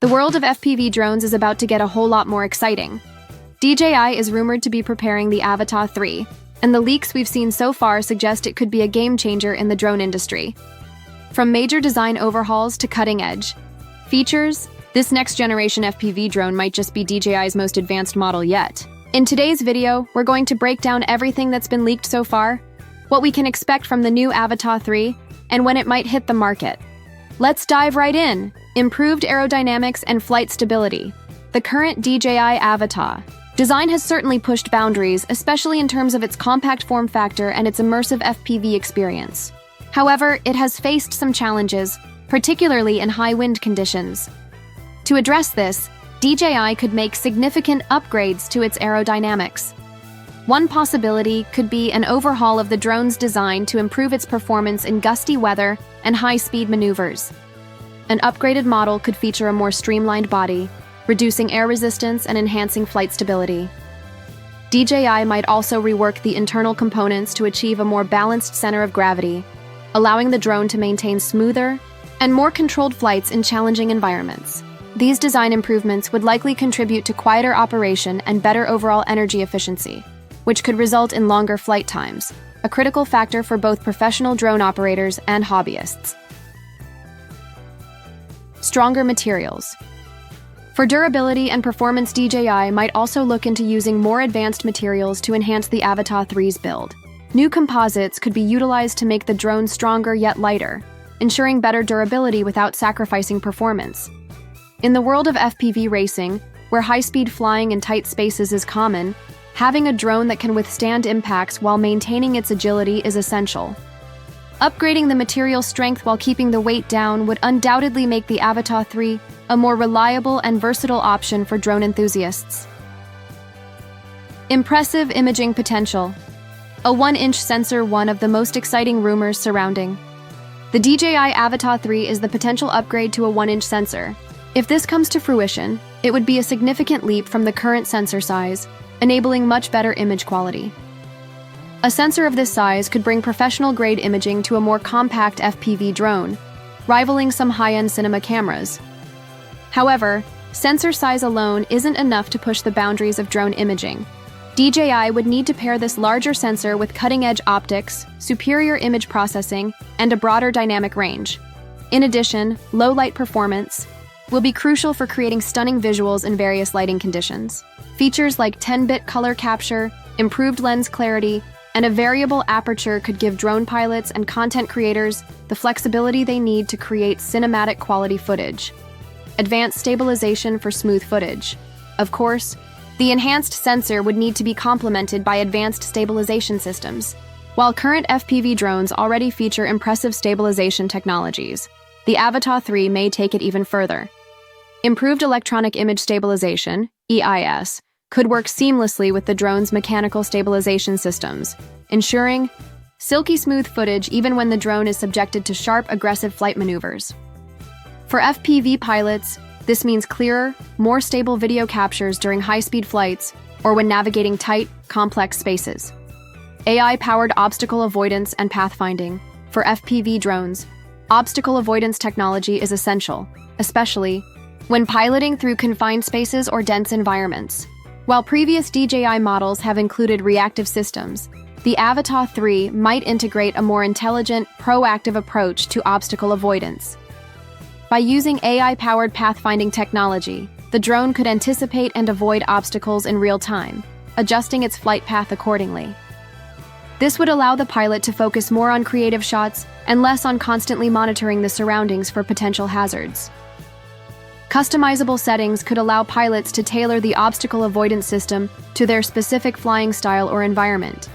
The world of FPV drones is about to get a whole lot more exciting. DJI is rumored to be preparing the Avata 3, and the leaks we've seen so far suggest it could be a game changer in the drone industry. From major design overhauls to cutting-edge features, this next-generation FPV drone might just be DJI's most advanced model yet. In today's video, we're going to break down everything that's been leaked so far, what we can expect from the new Avata 3, and when it might hit the market. Let's dive right in. Improved aerodynamics and flight stability. The current DJI Avata design has certainly pushed boundaries, especially in terms of its compact form factor and its immersive FPV experience. However, it has faced some challenges, particularly in high wind conditions. To address this, DJI could make significant upgrades to its aerodynamics. One possibility could be an overhaul of the drone's design to improve its performance in gusty weather and high-speed maneuvers. An upgraded model could feature a more streamlined body, reducing air resistance and enhancing flight stability. DJI might also rework the internal components to achieve a more balanced center of gravity, allowing the drone to maintain smoother and more controlled flights in challenging environments. These design improvements would likely contribute to quieter operation and better overall energy efficiency, which could result in longer flight times, a critical factor for both professional drone operators and hobbyists. Stronger materials. For durability and performance, DJI might also look into using more advanced materials to enhance the Avata 3's build. New composites could be utilized to make the drone stronger yet lighter, ensuring better durability without sacrificing performance. In the world of FPV racing, where high-speed flying in tight spaces is common, having a drone that can withstand impacts while maintaining its agility is essential. Upgrading the material strength while keeping the weight down would undoubtedly make the Avata 3 a more reliable and versatile option for drone enthusiasts. Impressive imaging potential. A 1-inch sensor, one of the most exciting rumors surrounding. The DJI Avata 3 is the potential upgrade to a 1-inch sensor. If this comes to fruition, it would be a significant leap from the current sensor size, enabling much better image quality. A sensor of this size could bring professional-grade imaging to a more compact FPV drone, rivaling some high-end cinema cameras. However, sensor size alone isn't enough to push the boundaries of drone imaging. DJI would need to pair this larger sensor with cutting-edge optics, superior image processing, and a broader dynamic range. In addition, low-light performance will be crucial for creating stunning visuals in various lighting conditions. Features like 10-bit color capture, improved lens clarity, and a variable aperture could give drone pilots and content creators the flexibility they need to create cinematic quality footage. Advanced stabilization for smooth footage. Of course, the enhanced sensor would need to be complemented by advanced stabilization systems. While current FPV drones already feature impressive stabilization technologies, the Avata 3 may take it even further. Improved electronic image stabilization, EIS, could work seamlessly with the drone's mechanical stabilization systems, ensuring silky smooth footage even when the drone is subjected to sharp, aggressive flight maneuvers. For FPV pilots, this means clearer, more stable video captures during high-speed flights or when navigating tight, complex spaces. AI-powered obstacle avoidance and pathfinding. For FPV drones, obstacle avoidance technology is essential, especially when piloting through confined spaces or dense environments. While previous DJI models have included reactive systems, the Avata 3 might integrate a more intelligent, proactive approach to obstacle avoidance. By using AI-powered pathfinding technology, the drone could anticipate and avoid obstacles in real time, adjusting its flight path accordingly. This would allow the pilot to focus more on creative shots and less on constantly monitoring the surroundings for potential hazards. Customizable settings could allow pilots to tailor the obstacle avoidance system to their specific flying style or environment.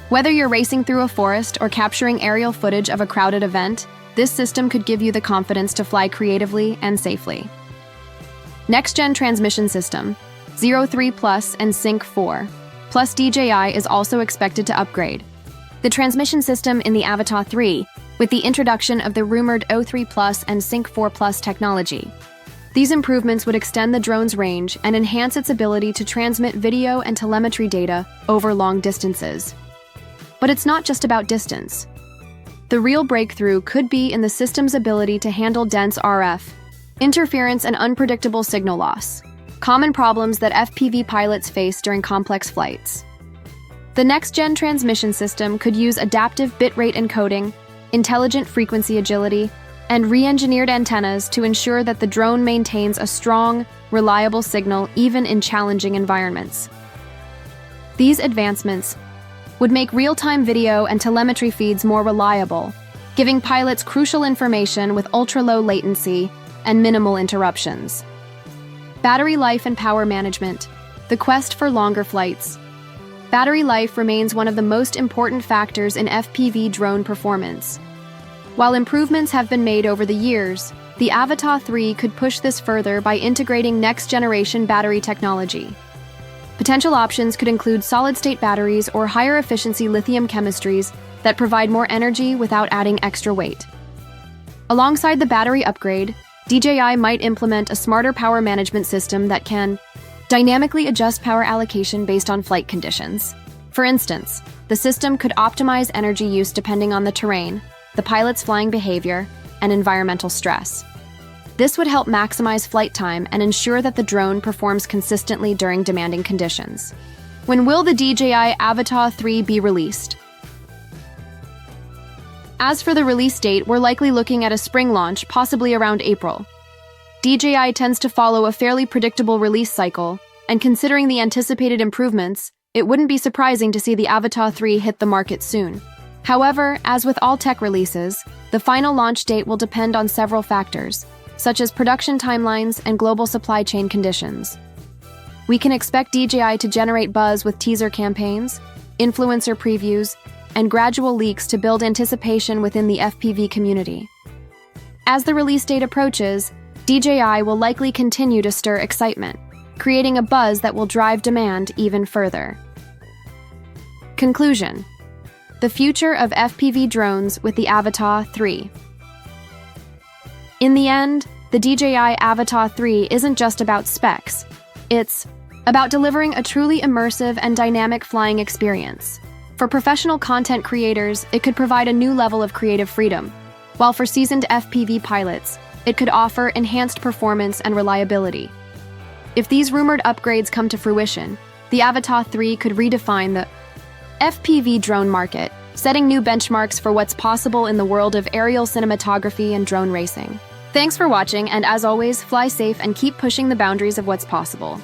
Whether you're racing through a forest or capturing aerial footage of a crowded event, this system could give you the confidence to fly creatively and safely. Next-gen transmission system, 03 Plus and Sync 4 Plus DJI is also expected to upgrade the transmission system in the Avata 3 with the introduction of the rumored 03 Plus and Sync 4 Plus technology. These improvements would extend the drone's range and enhance its ability to transmit video and telemetry data over long distances. But it's not just about distance. The real breakthrough could be in the system's ability to handle dense RF, Interference and unpredictable signal loss. Common problems that FPV pilots face during complex flights. The next-gen transmission system could use adaptive bitrate encoding, intelligent frequency agility, and re-engineered antennas to ensure that the drone maintains a strong, reliable signal even in challenging environments. These advancements would make real-time video and telemetry feeds more reliable, giving pilots crucial information with ultra-low latency and minimal interruptions. Battery life and power management. The quest for longer flights. Battery life remains one of the most important factors in FPV drone performance. While improvements have been made over the years, the Avata 3 could push this further by integrating next-generation battery technology. Potential options could include solid-state batteries or higher-efficiency lithium chemistries that provide more energy without adding extra weight. Alongside the battery upgrade, DJI might implement a smarter power management system that can dynamically adjust power allocation based on flight conditions. For instance, the system could optimize energy use depending on the terrain, the pilot's flying behavior, and environmental stress. This would help maximize flight time and ensure that the drone performs consistently during demanding conditions. When will the DJI Avata 3 be released? As for the release date, we're likely looking at a spring launch, possibly around April. DJI tends to follow a fairly predictable release cycle, and considering the anticipated improvements, it wouldn't be surprising to see the Avata 3 hit the market soon. However, as with all tech releases, the final launch date will depend on several factors, such as production timelines and global supply chain conditions. We can expect DJI to generate buzz with teaser campaigns, influencer previews, and gradual leaks to build anticipation within the FPV community. As the release date approaches, DJI will likely continue to stir excitement, creating a buzz that will drive demand even further. Conclusion: the future of FPV drones with the Avata 3. In the end, the DJI Avata 3 isn't just about specs. It's about delivering a truly immersive and dynamic flying experience. For professional content creators, it could provide a new level of creative freedom, while for seasoned FPV pilots, it could offer enhanced performance and reliability. If these rumored upgrades come to fruition, the Avata 3 could redefine the FPV drone market, setting new benchmarks for what's possible in the world of aerial cinematography and drone racing. Thanks for watching, and as always, fly safe and keep pushing the boundaries of what's possible.